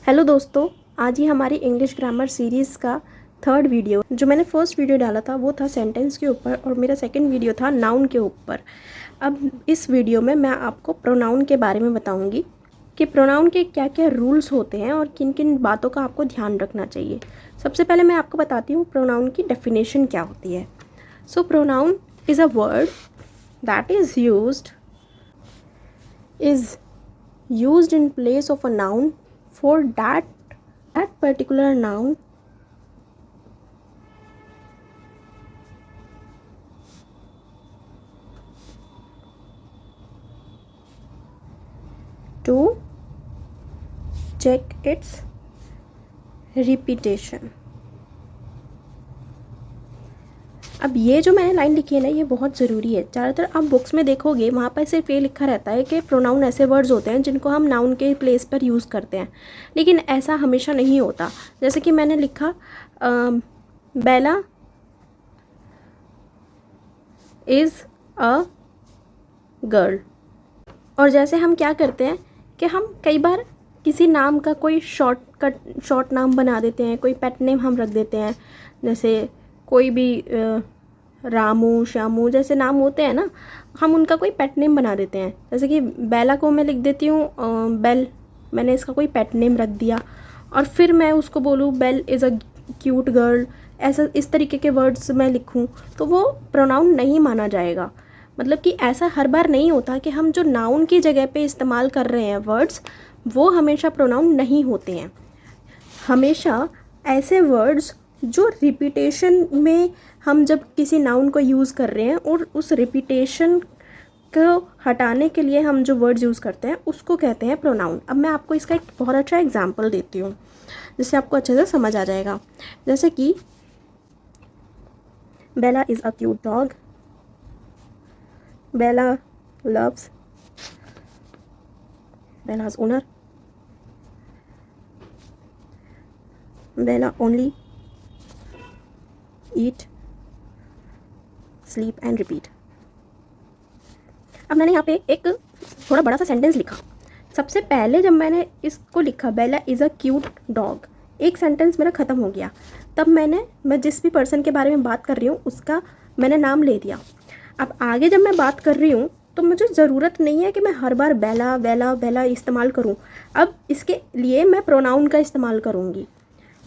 Hello दोस्तों, आज ही हमारी इंग्लिश ग्रामर सीरीज़ का थर्ड वीडियो। जो मैंने फर्स्ट वीडियो डाला था वो था सेंटेंस के ऊपर और मेरा सेकंड वीडियो था नाउन के ऊपर। अब इस वीडियो में मैं आपको प्रोनाउन के बारे में बताऊंगी कि प्रोनाउन के क्या क्या रूल्स होते हैं और किन किन बातों का आपको ध्यान रखना चाहिए। सबसे पहले मैं आपको बताती हूँ प्रोनाउन की डेफिनेशन क्या होती है। So pronoun is a word that is used in place of a noun for that particular noun to check its repetition। अब ये जो मैंने लाइन लिखी है ना, ये बहुत ज़रूरी है। ज़्यादातर आप बुक्स में देखोगे वहाँ पर सिर्फ ये लिखा रहता है कि प्रोनाउन ऐसे वर्ड्स होते हैं जिनको हम नाउन के प्लेस पर यूज़ करते हैं, लेकिन ऐसा हमेशा नहीं होता। जैसे कि मैंने लिखा बेला इज़ अ गर्ल, और जैसे हम क्या करते हैं कि हम कई बार किसी नाम का कोई शॉर्ट नाम बना देते हैं, कोई पेट नेम हम रख देते हैं। जैसे कोई भी रामू, श्यामू जैसे नाम होते हैं ना, हम उनका कोई पेट नेम बना देते हैं। जैसे कि बेला को मैं लिख देती हूँ बेल, मैंने इसका कोई पेट नेम रख दिया, और फिर मैं उसको बोलूँ Bell is a cute girl, ऐसा इस तरीके के वर्ड्स मैं लिखूँ तो वो प्रोनाउन नहीं माना जाएगा। मतलब कि ऐसा हर बार नहीं होता कि हम जो नाउन की जगह पे इस्तेमाल कर रहे हैं वर्ड्स, वो हमेशा प्रोनाउन नहीं होते हैं। हमेशा ऐसे वर्ड्स जो रिपीटेशन में हम जब किसी नाउन को यूज़ कर रहे हैं और उस रिपीटेशन को हटाने के लिए हम जो वर्ड्स यूज़ करते हैं उसको कहते हैं प्रोनाउन। अब मैं आपको इसका एक बहुत अच्छा एग्जांपल देती हूँ जिससे आपको अच्छे से समझ आ जाएगा। जैसे कि Bella is a cute dog, Bella loves Bella's owner, Bella only eat, sleep and repeat। अब मैंने यहाँ पे एक थोड़ा बड़ा सा सेंटेंस लिखा। सबसे पहले जब मैंने इसको लिखा बेला इज़ अ क्यूट डॉग, एक सेंटेंस मेरा ख़त्म हो गया। तब मैं जिस भी पर्सन के बारे में बात कर रही हूँ उसका मैंने नाम ले दिया। अब आगे जब मैं बात कर रही हूँ तो मुझे ज़रूरत नहीं है कि मैं हर बार बेला बेला बेला इस्तेमाल करूँ। अब इसके लिए मैं प्रोनाउन का इस्तेमाल करूँगी,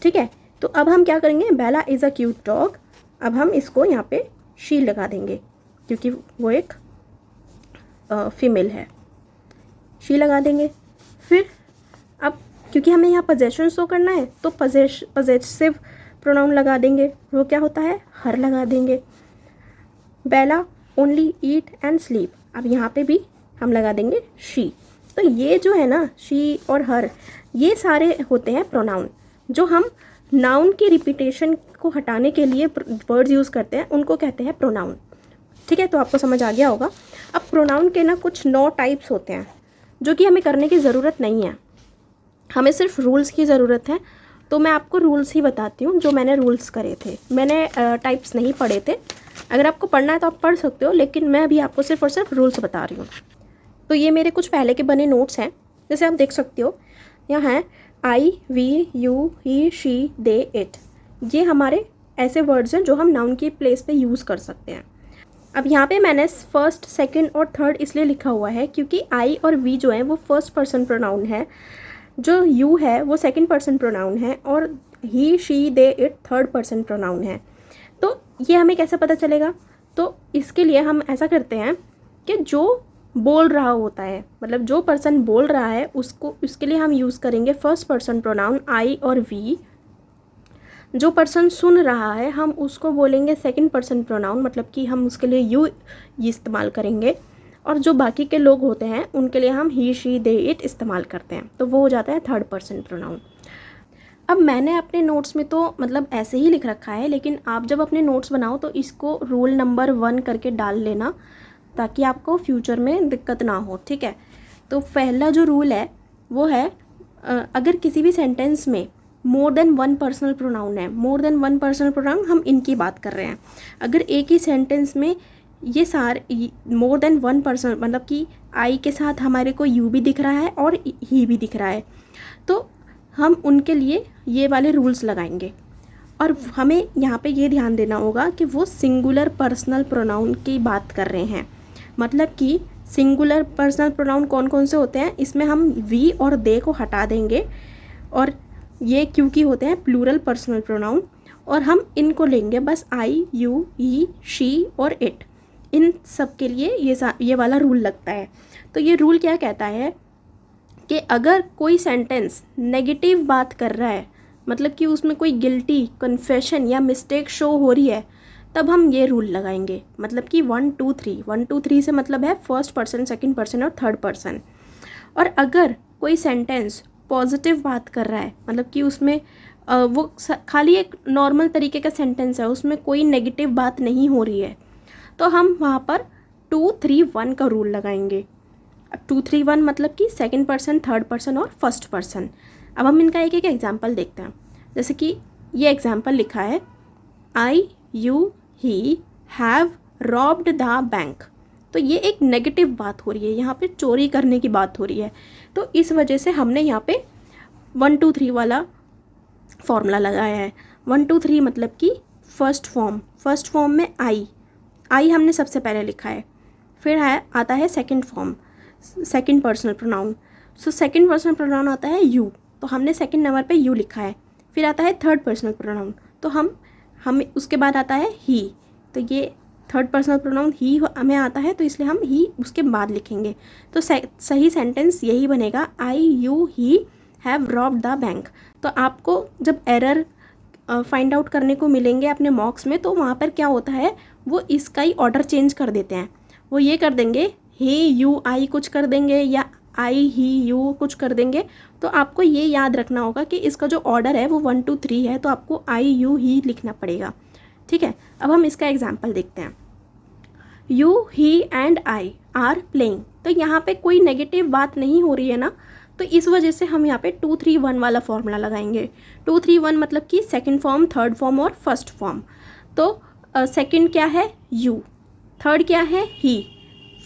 ठीक है। तो अब हम क्या करेंगे, बेला इज़ अ क्यूट डॉग, अब हम इसको यहाँ पे शी लगा देंगे क्योंकि वो एक फीमेल है, शी लगा देंगे। फिर अब क्योंकि हमें यहाँ पोजेशन शो करना है तो पजेसिव प्रोनाउन लगा देंगे, वो क्या होता है, हर लगा देंगे। बेला ओनली ईट एंड स्लीप, अब यहाँ पे भी हम लगा देंगे शी। तो ये जो है ना, शी और हर, ये सारे होते हैं प्रोनाउन जो हम नाउन की रिपीटेशन को हटाने के लिए वर्ड्स यूज़ करते हैं, उनको कहते हैं प्रोनाउन, ठीक है। तो आपको समझ आ गया होगा। अब प्रोनाउन के ना कुछ 9 टाइप्स होते हैं जो कि हमें करने की ज़रूरत नहीं है, हमें सिर्फ रूल्स की ज़रूरत है। तो मैं आपको रूल्स ही बताती हूँ जो मैंने रूल्स करे थे, मैंने टाइप्स नहीं पढ़े थे। अगर आपको पढ़ना है तो आप पढ़ सकते हो, लेकिन मैं अभी आपको सिर्फ और सिर्फ रूल्स बता रही हूँ। तो ये मेरे कुछ पहले के बने नोट्स हैं, जैसे आप देख सकते हो यहाँ है I, we, you, he, she, they, it. ये हमारे ऐसे वर्ड्स हैं जो हम नाउन की प्लेस पे यूज़ कर सकते हैं। अब यहाँ पे मैंने फर्स्ट, सेकंड और थर्ड इसलिए लिखा हुआ है क्योंकि आई और वी जो है वो फर्स्ट पर्सन प्रोनाउन है, जो यू है वो सेकंड पर्सन प्रोनाउन है, और he, she, they, it third person pronoun है। तो ये हमें कैसे पता चलेगा, तो इसके लिए हम ऐसा करते हैं कि जो बोल रहा होता है, मतलब जो पर्सन बोल रहा है उसके लिए हम यूज़ करेंगे फर्स्ट पर्सन प्रोनाउन आई और वी। जो पर्सन सुन रहा है हम उसको बोलेंगे सेकंड पर्सन प्रोनाउन, मतलब कि हम उसके लिए यू इस्तेमाल करेंगे, और जो बाकी के लोग होते हैं उनके लिए हम ही, शी, दे, इट इस्तेमाल करते हैं, तो वो हो जाता है थर्ड पर्सन प्रोनाउन। अब मैंने अपने नोट्स में तो मतलब ऐसे ही लिख रखा है, लेकिन आप जब अपने नोट्स बनाओ तो इसको रूल नंबर 1 करके डाल लेना ताकि आपको फ्यूचर में दिक्कत ना हो, ठीक है। तो पहला जो रूल है वो है अगर किसी भी सेंटेंस में मोर देन 1 पर्सनल प्रोनाउन है, मोर देन 1 पर्सनल प्रोनाउन हम इनकी बात कर रहे हैं। अगर एक ही सेंटेंस में ये सारे मोर देन 1 पर्सन, मतलब कि आई के साथ हमारे को यू भी दिख रहा है और ही भी दिख रहा है, तो हम उनके लिए ये वाले रूल्स लगाएंगे। और हमें यहाँ पे ये ध्यान देना होगा कि वो सिंगुलर पर्सनल प्रोनाउन की बात कर रहे हैं। मतलब कि सिंगुलर पर्सनल प्रोनाउन कौन कौन से होते हैं, इसमें हम वी और दे को हटा देंगे और ये क्योंकि होते हैं प्लूरल पर्सनल प्रोनाउन, और हम इनको लेंगे बस आई, यू, ही, शी और इट। इन सब के लिए ये वाला रूल लगता है। तो ये रूल क्या कहता है कि अगर कोई सेंटेंस नेगेटिव बात कर रहा है, मतलब कि उसमें कोई गिल्टी, कन्फेशन या मिस्टेक शो हो रही है, तब हम ये रूल लगाएंगे। मतलब कि 1 2 3, 1 2 3 से मतलब है फर्स्ट पर्सन, सेकंड पर्सन और थर्ड पर्सन। और अगर कोई सेंटेंस पॉजिटिव बात कर रहा है, मतलब कि उसमें वो खाली एक नॉर्मल तरीके का सेंटेंस है, उसमें कोई नेगेटिव बात नहीं हो रही है, तो हम वहाँ पर 2 3 1 का रूल लगाएंगे। 2 3 1 मतलब कि सेकंड पर्सन, थर्ड पर्सन और फर्स्ट पर्सन। अब हम इनका एक एक एग्जाम्पल देखते हैं। जैसे कि ये एग्जाम्पल लिखा है, I, you, he have robbed the bank. तो ये एक नेगेटिव बात हो रही है, यहाँ पे चोरी करने की बात हो रही है। तो इस वजह से हमने यहाँ पे 1 2 3 वाला फॉर्मूला लगाया है। 1 2 3 मतलब कि फर्स्ट फॉर्म में आई हमने सबसे पहले लिखा है। फिर आता है second form, second personal pronoun. So second personal pronoun आता है यू, तो हमने सेकंड नंबर पे यू लिखा है। फिर आता है थर्ड पर्सनल प्रोनाउन, तो हम उसके बाद आता है ही। तो ये थर्ड पर्सनल प्रोनाउन ही हमें आता है, तो इसलिए हम ही उसके बाद लिखेंगे। तो सही सेंटेंस यही बनेगा, I, you, he have robbed the bank. तो आपको जब एरर फाइंड आउट करने को मिलेंगे अपने मॉक्स में, तो वहाँ पर क्या होता है, वो इसका ही ऑर्डर चेंज कर देते हैं। वो ये कर देंगे, हे, यू, आई कुछ कर देंगे, या आई, ही, यू कुछ कर देंगे। तो आपको ये याद रखना होगा कि इसका जो ऑर्डर है वो 1 2 3 है, तो आपको आई, यू, ही लिखना पड़ेगा। ठीक है, अब हम इसका एग्जाम्पल देखते हैं। You, he and I R playing. तो यहाँ पे कोई नेगेटिव बात नहीं हो रही है ना, तो इस वजह से हम यहाँ पे 2 3 1 वाला फॉर्मूला लगाएंगे। 2 3 1 मतलब कि सेकंड फॉर्म, थर्ड फॉर्म और फर्स्ट फॉर्म। तो सेकंड क्या है, यू, थर्ड क्या है, ही,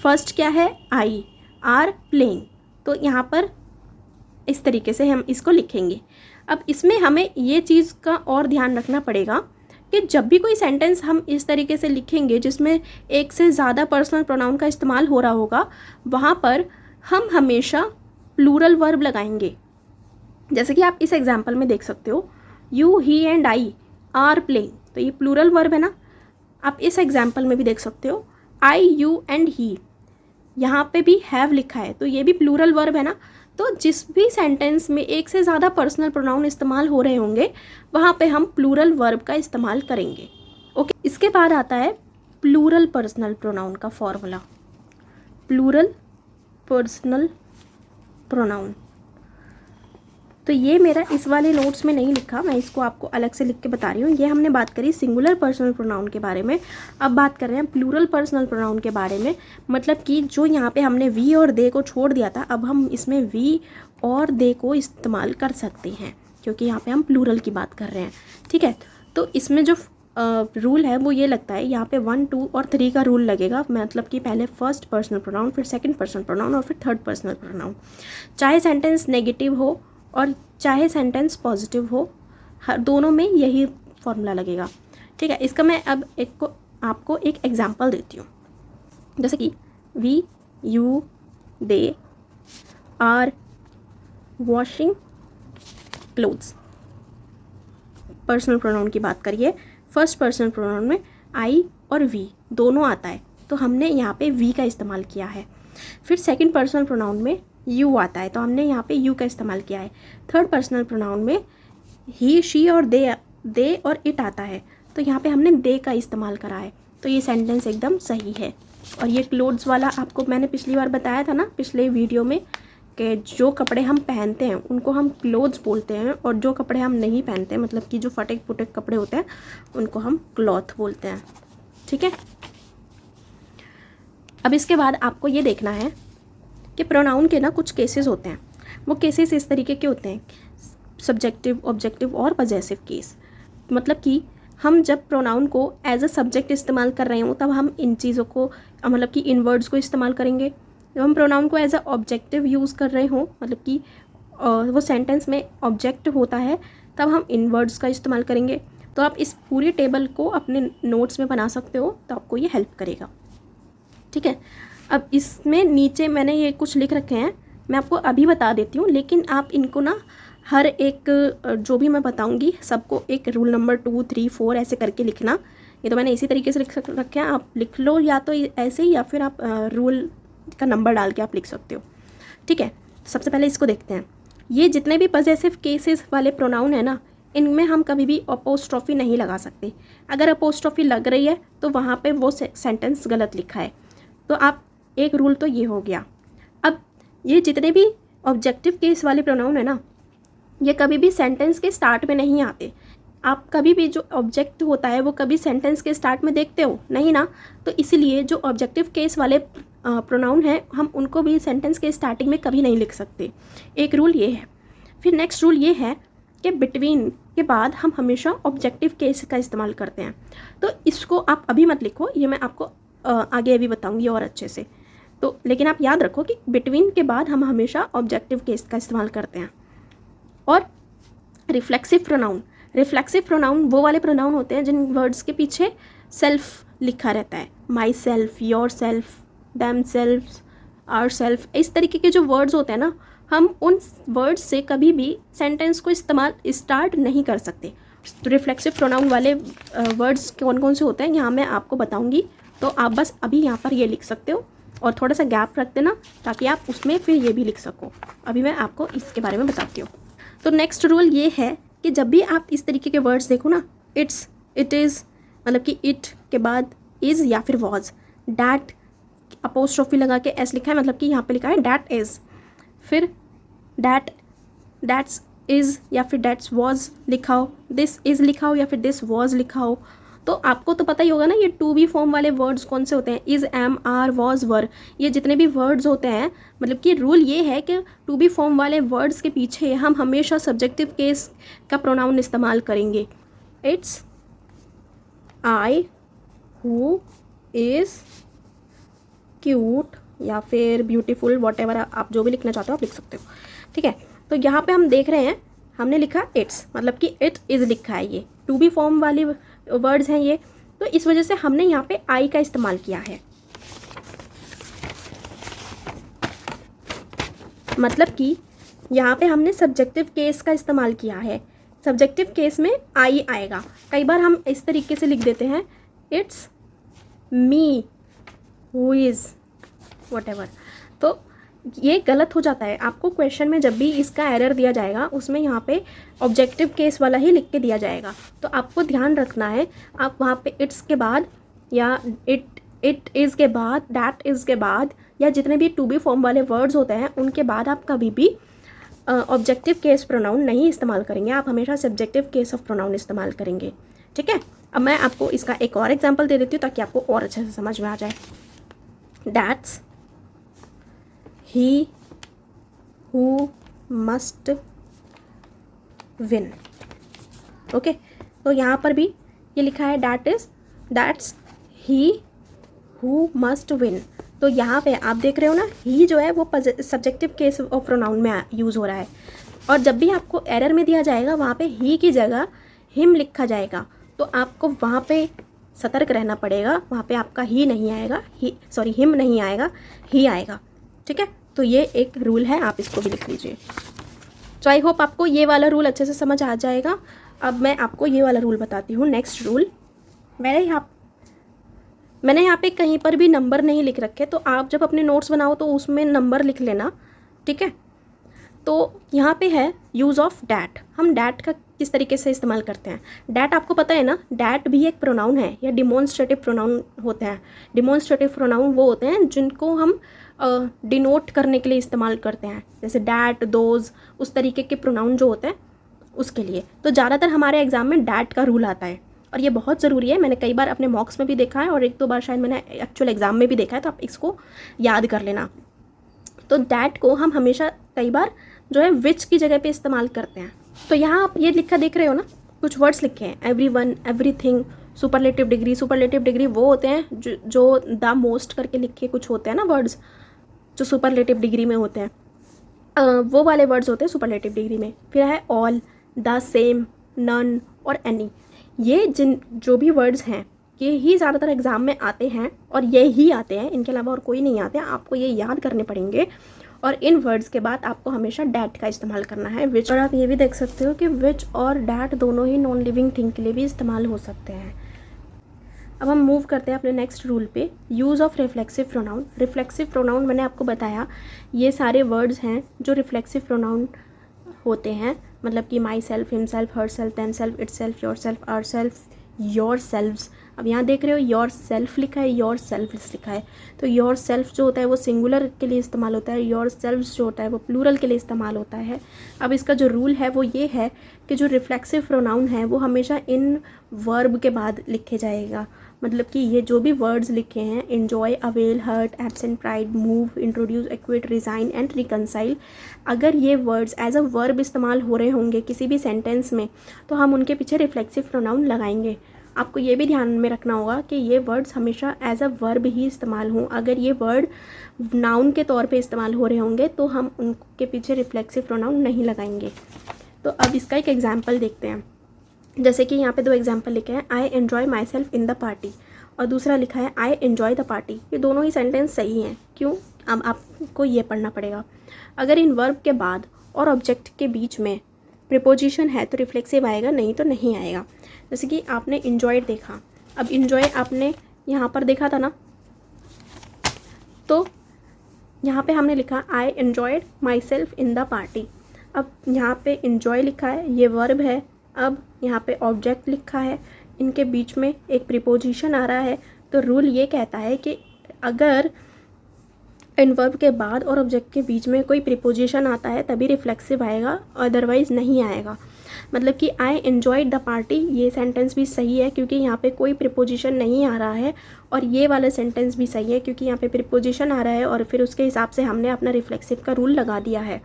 फर्स्ट क्या है, आई, आर प्लेइंग। तो यहाँ पर इस तरीके से हम इसको लिखेंगे। अब इसमें हमें ये चीज़ का और ध्यान रखना पड़ेगा कि जब भी कोई सेंटेंस हम इस तरीके से लिखेंगे जिसमें एक से ज़्यादा पर्सनल प्रोनाउन का इस्तेमाल हो रहा होगा, वहाँ पर हम हमेशा प्लूरल वर्ब लगाएंगे। जैसे कि आप इस एग्जाम्पल में देख सकते हो, you, he and I R playing, तो ये प्लूरल वर्ब है ना। आप इस एग्जाम्पल में भी देख सकते हो, आई, यू एंड ही, यहाँ पे भी हैव लिखा है, तो ये भी प्लूरल वर्ब है ना। तो जिस भी सेंटेंस में एक से ज़्यादा पर्सनल प्रोनाउन इस्तेमाल हो रहे होंगे, वहाँ पे हम प्लूरल वर्ब का इस्तेमाल करेंगे। ओके, इसके बाद आता है प्लूरल पर्सनल प्रोनाउन का फॉर्मूला। प्लूरल पर्सनल प्रोनाउन, तो ये मेरा इस वाले नोट्स में नहीं लिखा, मैं इसको आपको अलग से लिख के बता रही हूँ। ये हमने बात करी सिंगुलर पर्सनल प्रोनाउन के बारे में। अब बात कर रहे हैं प्लूरल पर्सनल प्रोनाउन के बारे में। मतलब कि जो यहाँ पे हमने वी और दे को छोड़ दिया था, अब हम इसमें वी और दे को इस्तेमाल कर सकते हैं, क्योंकि यहाँ पे हम प्लूरल की बात कर रहे हैं। ठीक है, तो इसमें जो रूल है वो ये लगता है, यहाँ पे 1 2 और 3 का रूल लगेगा। मतलब कि पहले फर्स्ट पर्सनल प्रोनाउन, फिर सेकंड पर्सनल प्रोनाउन और फिर थर्ड पर्सनल प्रोनाउन। चाहे सेंटेंस नेगेटिव हो और चाहे सेंटेंस पॉजिटिव हो, हर दोनों में यही फॉर्मूला लगेगा। ठीक है, इसका मैं अब आपको एक एग्जांपल देती हूँ। जैसे कि we, you, they are washing clothes. Personal pronoun की बात करिए, फर्स्ट पर्सनल प्रोनाउन में आई और वी दोनों आता है, तो हमने यहाँ पे वी का इस्तेमाल किया है। फिर सेकंड पर्सनल प्रोनाउन में यू आता है, तो हमने यहाँ पे यू का इस्तेमाल किया है। थर्ड पर्सनल प्रोनाउन में ही, शी और दे और इट आता है, तो यहाँ पे हमने दे का इस्तेमाल करा है। तो ये सेंटेंस एकदम सही है। और ये क्लोथ्स वाला आपको मैंने पिछली बार बताया था ना, पिछले वीडियो में, कि जो कपड़े हम पहनते हैं उनको हम क्लोथ्स बोलते हैं, और जो कपड़े हम नहीं पहनते, मतलब कि जो फटे पुटे कपड़े होते हैं, उनको हम क्लॉथ बोलते हैं। ठीक है, अब इसके बाद आपको ये देखना है कि प्रोनाउन के ना कुछ केसेस होते हैं। वो केसेस इस तरीके के होते हैं, सब्जेक्टिव, ऑब्जेक्टिव और पजेसिव केस। मतलब कि हम जब प्रोनाउन को एज अ सब्जेक्ट इस्तेमाल कर रहे हों, तब हम इन चीज़ों को, मतलब कि इन वर्ड्स को इस्तेमाल करेंगे। जब हम प्रोनाउन को एज अ ऑब्जेक्टिव यूज़ कर रहे हों, मतलब कि वो सेंटेंस में ऑब्जेक्ट होता है तब हम इन वर्ड्स का इस्तेमाल करेंगे। तो आप इस पूरी टेबल को अपने नोट्स में बना सकते हो, तो आपको ये हेल्प करेगा। ठीक है, अब इसमें नीचे मैंने ये कुछ लिख रखे हैं, मैं आपको अभी बता देती हूँ, लेकिन आप इनको ना हर एक जो भी मैं बताऊँगी सबको एक रूल नंबर 2, 3, 4 ऐसे करके लिखना। ये तो मैंने इसी तरीके से लिख रखे हैं, आप लिख लो या तो ऐसे ही, या फिर आप रूल का नंबर डाल के आप लिख सकते हो। ठीक है, सबसे पहले इसको देखते हैं। ये जितने भी पॉजेसिव केसेस वाले प्रोनाउन है ना, इनमें हम कभी भी अपोस्ट्रोफी नहीं लगा सकते। अगर अपोस्ट्रोफी लग रही है तो वहाँ पे वो सेंटेंस गलत लिखा है। तो आप एक रूल तो ये हो गया। अब ये जितने भी ऑब्जेक्टिव केस वाले प्रोनाउन है ना, ये कभी भी सेंटेंस के स्टार्ट में नहीं आते। आप कभी भी जो ऑब्जेक्ट होता है वो कभी सेंटेंस के स्टार्ट में देखते हो नहीं ना, तो इसीलिए जो ऑब्जेक्टिव केस वाले प्रोनाउन हैं हम उनको भी सेंटेंस के स्टार्टिंग में कभी नहीं लिख सकते। एक रूल ये है। फिर नेक्स्ट रूल ये है कि बिटवीन के बाद हम हमेशा ऑब्जेक्टिव केस का इस्तेमाल करते हैं। तो इसको आप अभी मत लिखो, ये मैं आपको आगे अभी बताऊंगी और अच्छे से। तो लेकिन आप याद रखो कि बिटवीन के बाद हम हमेशा ऑब्जेक्टिव केस का इस्तेमाल करते हैं। और रिफ्लेक्सिव प्रोनाउन वो वाले प्रोनाउन होते हैं जिन वर्ड्स के पीछे सेल्फ लिखा रहता है। Myself, yourself, themself, ourself, इस तरीके के जो वर्ड्स होते हैं ना, हम उन वर्ड्स से कभी भी सेंटेंस को स्टार्ट नहीं कर सकते। तो रिफ्लेक्सिव प्रोनाउन वाले वर्ड्स कौन कौन से होते हैं यहाँ मैं आपको बताऊंगी। तो आप बस अभी यहाँ पर ये लिख सकते हो और थोड़ा सा गैप रख देना ताकि आप उसमें फिर ये भी लिख सको। अभी मैं आपको इसके बारे में बताती हूँ। तो नेक्स्ट रूल ये है कि जब भी आप इस तरीके के वर्ड्स देखो ना, इट्स, इट इज़, मतलब कि इट के बाद इज़ या फिर वॉज, डैट अपोस्ट्रोफी लगा के एस लिखा है, मतलब कि यहाँ पे लिखा है डैट इज़, फिर दैट्स इज़ या फिर दैट्स वॉज लिखा हो, दिस इज़ लिखा हो या फिर दिस वॉज लिखा हो। तो आपको तो पता ही होगा ना ये टू बी फॉर्म वाले वर्ड्स कौन से होते हैं, इज़, एम, आर, वॉज, वर, ये जितने भी वर्ड्स होते हैं, मतलब कि रूल ये है कि टू बी फॉर्म वाले वर्ड्स के पीछे हम हमेशा सब्जेक्टिव केस का प्रोनाउन इस्तेमाल करेंगे। It's, I, who, is, cute या फिर ब्यूटीफुल, वॉट एवर आप जो भी लिखना चाहते हो आप लिख सकते हो। ठीक है, तो यहाँ पे हम देख रहे हैं हमने लिखा इट्स, मतलब कि इट इज़ लिखा है, ये टू बी फॉर्म वाली वर्ड्स हैं ये, तो इस वजह से हमने यहाँ पे आई का इस्तेमाल किया है। मतलब कि यहाँ पे हमने सब्जेक्टिव केस का इस्तेमाल किया है। सब्जेक्टिव केस में आई आएगा। कई बार हम इस तरीके से लिख देते हैं, it's me who is what ever, तो ये गलत हो जाता है। आपको क्वेश्चन में जब भी इसका एरर दिया जाएगा उसमें यहाँ पे ऑब्जेक्टिव केस वाला ही लिख के दिया जाएगा। तो आपको ध्यान रखना है, आप वहाँ पे इट्स के बाद या इट इज़ के बाद, दैट इज़ के बाद, या जितने भी टू बी फॉर्म वाले वर्ड्स होते हैं उनके बाद आप कभी भी ऑब्जेक्टिव केस प्रोनाउन नहीं इस्तेमाल करेंगे। आप हमेशा सब्जेक्टिव केस ऑफ प्रोनाउन इस्तेमाल करेंगे। ठीक है, अब मैं आपको इसका एक और एग्जाम्पल दे देती हूँ ताकि आपको और अच्छे से समझ में आ जाए। That's, he who must win। Okay, तो यहाँ पर भी ये लिखा है that's he who must win। तो यहाँ पे आप देख रहे हो ना, ही जो है वो सब्जेक्टिव केस ऑफ प्रोनाउन में यूज़ हो रहा है। और जब भी आपको एरर में दिया जाएगा वहाँ पे ही की जगह हिम लिखा जाएगा, तो आपको वहाँ पे सतर्क रहना पड़ेगा। वहाँ पे आपका ही नहीं आएगा, हिम नहीं आएगा, ही आएगा। ठीक है, तो ये एक रूल है, आप इसको भी लिख लीजिए। तो आई होप आपको ये वाला रूल अच्छे से समझ आ जाएगा। अब मैं आपको ये वाला रूल बताती हूँ। नेक्स्ट रूल, मैंने यहाँ पे कहीं पर भी नंबर नहीं लिख रखे, तो आप जब अपने नोट्स बनाओ तो उसमें नंबर लिख लेना। ठीक है, तो यहाँ पे है यूज़ ऑफ डैट। हम डैट का किस तरीके से इस्तेमाल करते हैं। डैट आपको पता है ना, डैट भी एक प्रोनाउन है या डिमॉन्स्ट्रेटिव प्रोनाउन होते हैं। डिमॉन्स्ट्रेटिव प्रोनाउन वो होते हैं जिनको हम डिनोट करने के लिए इस्तेमाल करते हैं, जैसे डैट, दोज, उस तरीके के प्रोनाउन जो होते हैं उसके लिए। तो ज़्यादातर हमारे एग्जाम में डैट का रूल आता है और ये बहुत ज़रूरी है। मैंने कई बार अपने मॉक्स में भी देखा है और एक दो बार शायद मैंने एक्चुअल एग्ज़ाम में भी देखा है, तो आप इसको याद कर लेना। तो डैट को हम हमेशा कई बार जो है विच की जगह पे इस्तेमाल करते हैं। तो यहाँ आप ये लिखा देख रहे हो ना, कुछ वर्ड्स लिखे हैं, everyone, everything, superlative degree. Superlative degree वो होते हैं जो द मोस्ट करके लिखे कुछ होते हैं ना वर्ड्स, जो सुपरलेटिव डिग्री में होते हैं। वो वाले वर्ड्स होते हैं सुपरलेटिव डिग्री में। फिर है ऑल, द, सेम, नन और एनी। ये जो भी वर्ड्स हैं ये ही ज़्यादातर एग्ज़ाम में आते हैं और ये ही आते हैं, इनके अलावा और कोई नहीं आते हैं। आपको ये याद करने पड़ेंगे और इन वर्ड्स के बाद आपको हमेशा डैट का इस्तेमाल करना है, विच। और आप ये भी देख सकते हो कि विच और डैट दोनों ही नॉन लिविंग थिंग के लिए भी इस्तेमाल हो सकते हैं। अब हम मूव करते हैं अपने नेक्स्ट रूल पे, use of reflexive pronoun. Reflexive pronoun मैंने आपको बताया ये सारे वर्ड्स हैं जो रिफ्लेक्सिव प्रोनाउन होते हैं, मतलब कि myself, himself, herself, themself, itself, yourself, ourself, yourselves. अब यहाँ देख रहे हो योर सेल्फ लिखा है, योर सेल्फ्स लिखा है, तो योर सेल्फ जो होता है वो सिंगुलर के लिए इस्तेमाल होता है, योर सेल्व्स जो होता है वो प्लूरल के लिए इस्तेमाल होता है। अब इसका जो रूल है वो ये है कि जो रिफ्लेक्सिव प्रोनाउन है वो हमेशा इन वर्ब के बाद लिखे जाएगा। मतलब कि ये जो भी वर्ड्स लिखे हैं, enjoy, avail, hurt, absent, pride, move, introduce, acquit, resign and reconcile, अगर ये वर्ड्स एज अ वर्ब इस्तेमाल हो रहे होंगे किसी भी सेंटेंस में तो हम उनके पीछे रिफ्लेक्सिव प्रोनाउन लगाएंगे। आपको ये भी ध्यान में रखना होगा कि ये वर्ड्स हमेशा एज अ वर्ब ही इस्तेमाल हों। अगर ये वर्ड नाउन के तौर पे इस्तेमाल हो रहे होंगे तो हम उनके पीछे रिफ्लेक्सिव प्रोनाउन नहीं लगाएंगे। तो अब इसका एक एग्जाम्पल देखते हैं। जैसे कि यहाँ पे 2 एग्जाम्पल लिखे हैं, I enjoy my self in the party और दूसरा लिखा है आई एन्जॉय द पार्टी। ये दोनों ही सेंटेंस सही हैं। क्यों? अब आपको ये पढ़ना पड़ेगा। अगर इन वर्ब के बाद और ऑब्जेक्ट के बीच में प्रीपोजिशन है तो रिफ्लेक्सिव आएगा, नहीं तो नहीं आएगा। जैसे कि आपने इन्जॉयड देखा, अब इन्जॉय आपने यहाँ पर देखा था ना, तो यहाँ पे हमने लिखा I enjoyed my self in the party. अब यहाँ पे इन्जॉय लिखा है, ये वर्ब है। अब यहाँ पे ऑब्जेक्ट लिखा है, इनके बीच में एक प्रीपोजिशन आ रहा है, तो रूल ये कहता है कि अगर इन वर्ब के बाद और ऑब्जेक्ट के बीच में कोई प्रीपोजिशन आता है तभी रिफ्लेक्सिव आएगा, अदरवाइज़ नहीं आएगा। मतलब कि आई एन्जॉयड द पार्टी, ये सेंटेंस भी सही है क्योंकि यहाँ पे कोई प्रीपोजिशन नहीं आ रहा है, और ये वाला सेंटेंस भी सही है क्योंकि यहाँ पे प्रीपोजिशन आ रहा है और फिर उसके हिसाब से हमने अपना रिफ्लेक्सिव का रूल लगा दिया है।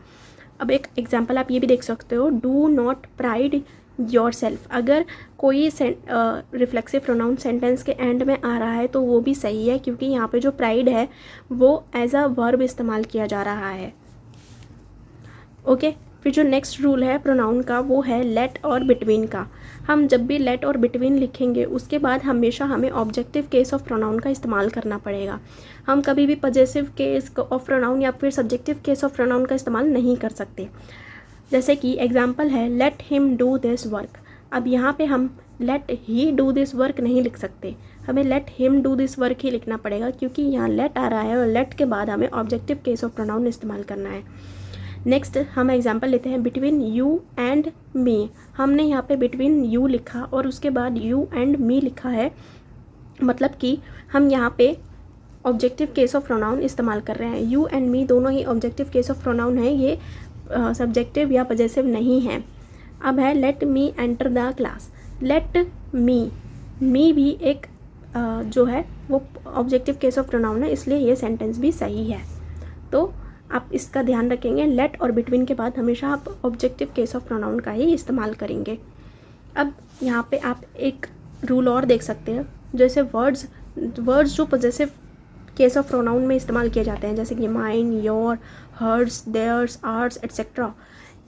अब एक एग्जाम्पल आप ये भी देख सकते हो, do not pride your self. अगर कोई रिफ्लेक्सिव प्रोनाउन सेंटेंस के एंड में आ रहा है तो वो भी सही है क्योंकि यहाँ पे जो प्राइड है वो एज अ वर्ब इस्तेमाल किया जा रहा है। ओके, फिर जो नेक्स्ट रूल है प्रोनाउन का वो है लेट और बिटवीन का। हम जब भी लेट और बिटवीन लिखेंगे उसके बाद हमेशा हमें ऑब्जेक्टिव केस ऑफ प्रोनाउन का इस्तेमाल करना पड़ेगा। हम कभी भी पजेसिव केस ऑफ प्रोनाउन या फिर सब्जेक्टिव केस ऑफ प्रोनाउन का इस्तेमाल नहीं कर सकते। जैसे कि एग्जाम्पल है let him do this work. अब यहाँ पे हम let he do this work नहीं लिख सकते, हमें let him do this work ही लिखना पड़ेगा क्योंकि यहाँ लेट आ रहा है और लेट के बाद हमें ऑब्जेक्टिव केस ऑफ प्रोनाउन इस्तेमाल करना है। नेक्स्ट हम एग्जाम्पल लेते हैं बिटवीन यू एंड मी। हमने यहाँ पे बिटवीन यू लिखा और उसके बाद यू एंड मी लिखा है, मतलब कि हम यहाँ पे ऑब्जेक्टिव केस ऑफ प्रोनाउन इस्तेमाल कर रहे हैं। यू एंड मी दोनों ही ऑब्जेक्टिव केस ऑफ प्रोनाउन है, ये सब्जेक्टिव या पजेसिव नहीं है। अब है let me enter the class. Let me भी एक जो है वो ऑब्जेक्टिव केस ऑफ प्रोनाउन है, इसलिए ये सेंटेंस भी सही है। तो आप इसका ध्यान रखेंगे, लेट और बिटवीन के बाद हमेशा आप ऑब्जेक्टिव केस ऑफ प्रोनाउन का ही इस्तेमाल करेंगे। अब यहाँ पे आप एक रूल और देख सकते हैं, जैसे वर्ड्स जो पजेसिव केस ऑफ प्रोनाउन में इस्तेमाल किए जाते हैं, जैसे कि mine, yours, hers, theirs, ours etcetera,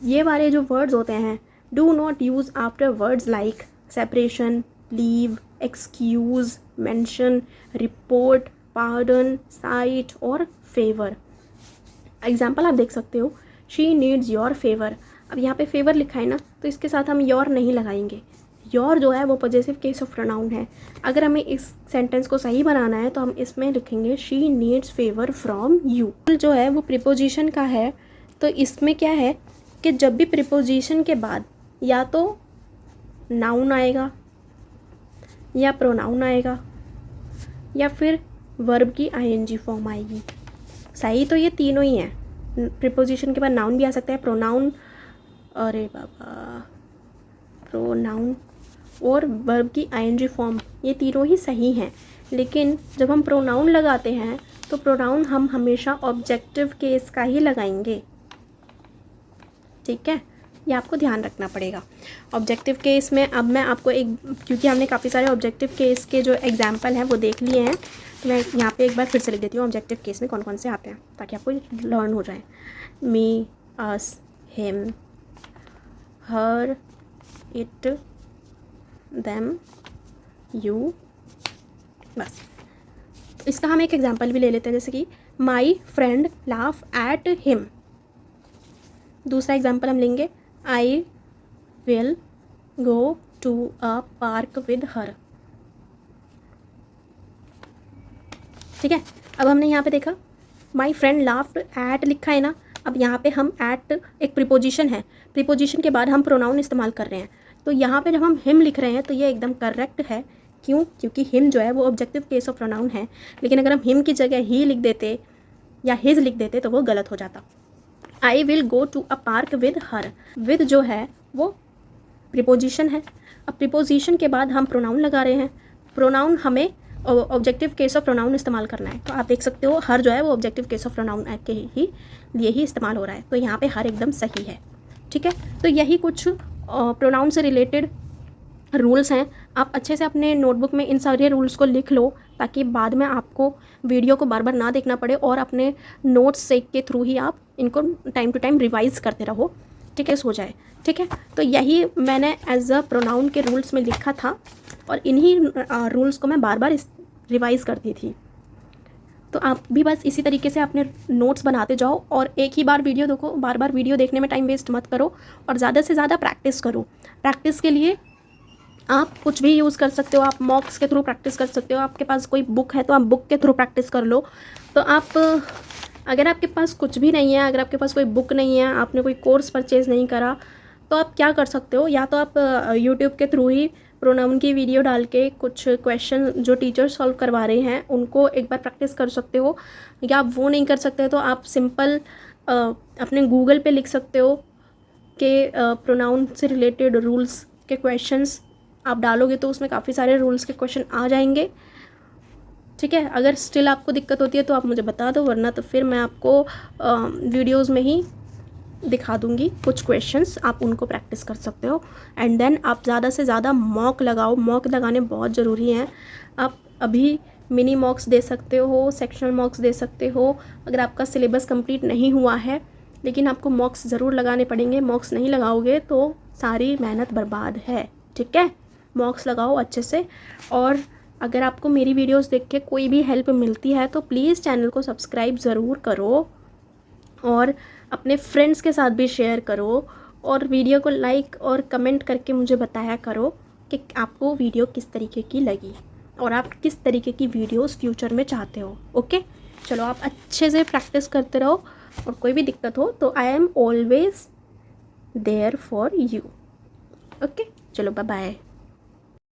ये वाले जो वर्ड्स होते हैं do not use after words like separation, leave, excuse, mention, report, pardon, sight और फेवर। एग्जाम्पल आप देख सकते हो, शी नीड्स योर फेवर। अब यहाँ पे फेवर लिखा है ना, तो इसके साथ हम योर नहीं लगाएंगे। योर जो है वो पजेसिव केस ऑफ प्रोनाउन है। अगर हमें इस सेंटेंस को सही बनाना है तो हम इसमें लिखेंगे she needs favour from you. जो है वो प्रीपोजिशन का है, तो इसमें क्या है कि जब भी प्रीपोजिशन के बाद या तो नाउन आएगा या प्रोनाउन आएगा या फिर वर्ब की आईएनजी फॉर्म आएगी। सही तो ये तीनों ही हैं। प्रीपोजिशन के बाद नाउन भी आ सकता है, प्रोनाउन, अरे बाबा, प्रोनाउन और वर्ब की आईएनजी फॉर्म, ये तीनों ही सही हैं। लेकिन जब हम प्रोनाउन लगाते हैं तो प्रोनाउन हम हमेशा ऑब्जेक्टिव केस का ही लगाएंगे, ठीक है, ये आपको ध्यान रखना पड़ेगा। ऑब्जेक्टिव केस में अब मैं आपको एक, क्योंकि हमने काफ़ी सारे ऑब्जेक्टिव केस के जो एग्जाम्पल हैं वो देख लिए हैं, तो मैं यहाँ पे एक बार फिर से लिख देती हूँ ऑब्जेक्टिव केस में कौन कौन से आते हैं ताकि आपको लर्न हो जाए। Me, us, him, her, it, them, you, बस। तो इसका हम एक एग्जांपल भी ले लेते हैं, जैसे कि my friend laugh at him. दूसरा एग्जांपल हम लेंगे, I will go to a park with her. ठीक है, अब हमने यहाँ पे देखा माई फ्रेंड लाफ्ड एट लिखा है ना, अब यहाँ पे हम एट एक प्रीपोजिशन है, प्रीपोजिशन के बाद हम प्रोनाउन इस्तेमाल कर रहे हैं। तो यहाँ पे जब हम हिम लिख रहे हैं तो ये एकदम करेक्ट है। क्यों? क्योंकि हिम जो है वो ऑब्जेक्टिव केस ऑफ प्रोनाउन है, लेकिन अगर हम हिम की जगह ही लिख देते या हिज लिख देते तो वो गलत हो जाता। I will go to a park with her, with जो है वो प्रीपोजिशन है। अब प्रीपोजिशन के बाद हम प्रोनाउन लगा रहे हैं, प्रोनाउन हमें ऑब्जेक्टिव केस ऑफ प्रोनाउन इस्तेमाल करना है। तो आप देख सकते हो हर जो है वो ऑब्जेक्टिव केस ऑफ प्रोनाउन के ही लिए ही इस्तेमाल हो रहा है, तो यहाँ पे हर एकदम सही है। ठीक है, तो यही कुछ प्रोनाउन से रिलेटेड रूल्स हैं। आप अच्छे से अपने नोटबुक में इन सारे रूल्स को लिख लो, ताकि बाद में आपको वीडियो को बार बार ना देखना पड़े और अपने नोट्स से के थ्रू ही आप इनको टाइम टू टाइम रिवाइज़ करते रहो। ठीक है, हो जाए। ठीक है, तो यही मैंने एज अ प्रोनाउन के रूल्स में लिखा था और इन्हीं रूल्स को मैं बार बार रिवाइज़ करती थी। तो आप भी बस इसी तरीके से अपने नोट्स बनाते जाओ और एक ही बार वीडियो देखो, बार बार वीडियो देखने में टाइम वेस्ट मत करो और ज़्यादा से ज़्यादा प्रैक्टिस करो। प्रैक्टिस के लिए आप कुछ भी यूज़ कर सकते हो, आप मॉक्स के थ्रू प्रैक्टिस कर सकते हो, आपके पास कोई बुक है तो आप बुक के थ्रू प्रैक्टिस कर लो। तो आप अगर आपके पास कुछ भी नहीं है, अगर आपके पास कोई बुक नहीं है, आपने कोई कोर्स परचेज़ नहीं करा, तो आप क्या कर सकते हो, या तो आप यूट्यूब के थ्रू ही प्रोनाउन की वीडियो डाल के कुछ क्वेश्चन जो टीचर सॉल्व करवा रहे हैं उनको एक बार प्रैक्टिस कर सकते हो, या आप वो नहीं कर सकते तो आप सिंपल अपने गूगल पे लिख सकते हो कि प्रोनाउन से रिलेटेड रूल्स के क्वेश्चंस आप डालोगे तो उसमें काफ़ी सारे रूल्स के क्वेश्चन आ जाएंगे। ठीक है, अगर स्टिल आपको दिक्कत होती है तो आप मुझे बता दो, वरना तो फिर मैं आपको वीडियोज़ में ही दिखा दूंगी कुछ क्वेश्चंस, आप उनको प्रैक्टिस कर सकते हो। एंड देन आप ज़्यादा से ज़्यादा मॉक लगाओ, मॉक लगाने बहुत ज़रूरी हैं। आप अभी मिनी मॉक्स दे सकते हो, सेक्शनल मॉक्स दे सकते हो, अगर आपका सिलेबस कंप्लीट नहीं हुआ है, लेकिन आपको मॉक्स ज़रूर लगाने पड़ेंगे। मॉक्स नहीं लगाओगे तो सारी मेहनत बर्बाद है। ठीक है, मॉक्स लगाओ अच्छे से। और अगर आपको मेरी वीडियोस देख के कोई भी हेल्प मिलती है तो प्लीज़ चैनल को सब्सक्राइब ज़रूर करो और अपने फ्रेंड्स के साथ भी शेयर करो, और वीडियो को लाइक और कमेंट करके मुझे बताया करो कि आपको वीडियो किस तरीके की लगी और आप किस तरीके की वीडियोस फ्यूचर में चाहते हो। ओके, चलो आप अच्छे से प्रैक्टिस करते रहो और कोई भी दिक्कत हो तो I am always there for you. Okay, चलो बाय बाय।